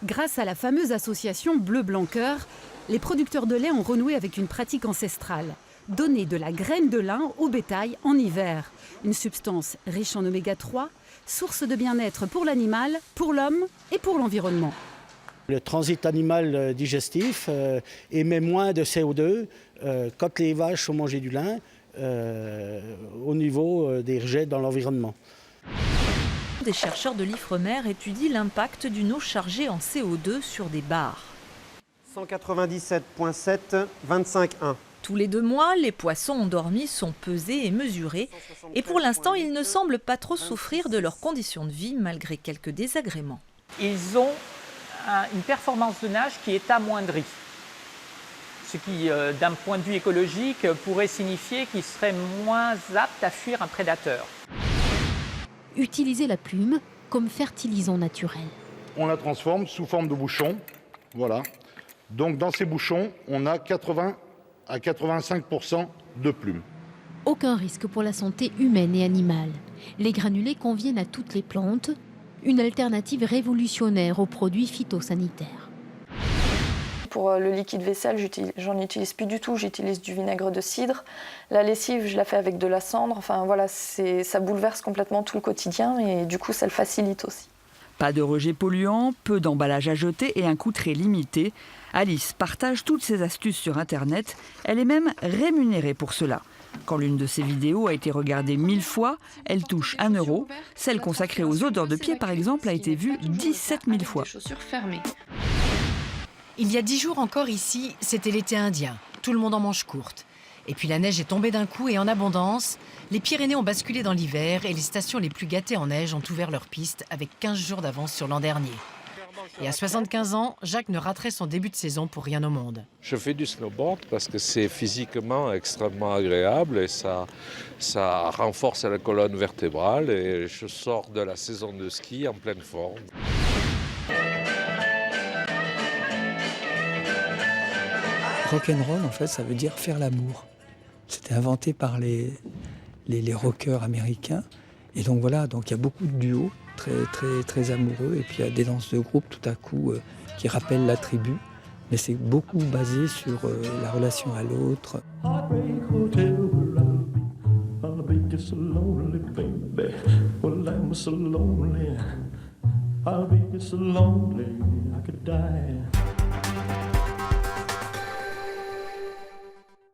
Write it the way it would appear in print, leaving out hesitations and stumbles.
Grâce à la fameuse association Bleu-Blanc-Cœur, les producteurs de lait ont renoué avec une pratique ancestrale. Donner de la graine de lin au bétail en hiver. Une substance riche en oméga 3, source de bien-être pour l'animal, pour l'homme et pour l'environnement. Le transit animal digestif émet moins de CO2 quand les vaches ont mangé du lin au niveau des rejets dans l'environnement. Des chercheurs de l'Ifremer étudient l'impact d'une eau chargée en CO2 sur des bars. 197,7, 25,1. Tous les 2 mois, les poissons endormis sont pesés et mesurés. Et pour l'instant, ils ne semblent pas trop souffrir de leurs conditions de vie, malgré quelques désagréments. Ils ont une performance de nage qui est amoindrie. Ce qui, d'un point de vue écologique, pourrait signifier qu'ils seraient moins aptes à fuir un prédateur. Utiliser la plume comme fertilisant naturel. On la transforme sous forme de bouchons. Voilà. Donc dans ces bouchons, on a 80 à 85% de plumes. Aucun risque pour la santé humaine et animale. Les granulés conviennent à toutes les plantes, une alternative révolutionnaire aux produits phytosanitaires. Pour le liquide vaisselle, j'en utilise plus du tout, j'utilise du vinaigre de cidre. La lessive, je la fais avec de la cendre. Enfin voilà, ça bouleverse complètement tout le quotidien et du coup ça le facilite aussi. Pas de rejets polluants, peu d'emballage à jeter et un coût très limité. Alice partage toutes ses astuces sur Internet. Elle est même rémunérée pour cela. Quand l'une de ses vidéos a été regardée 1000 fois, elle touche 1 €. Celle consacrée aux odeurs de pied, par exemple, a été vue 17 000 fois. Il y a 10 jours encore ici, c'était l'été indien. Tout le monde en manche courte. Et puis la neige est tombée d'un coup et en abondance. Les Pyrénées ont basculé dans l'hiver et les stations les plus gâtées en neige ont ouvert leurs pistes avec 15 jours d'avance sur l'an dernier. Et à 75 ans, Jacques ne raterait son début de saison pour rien au monde. Je fais du snowboard parce que c'est physiquement extrêmement agréable et ça renforce la colonne vertébrale et je sors de la saison de ski en pleine forme. Rock'n'roll, en fait, ça veut dire faire l'amour. C'était inventé par les rockers américains. Et donc voilà, donc il y a beaucoup de duos très amoureux. Et puis il y a des danses de groupe tout à coup qui rappellent la tribu. Mais c'est beaucoup basé sur la relation à l'autre. I'll be so lonely I could die.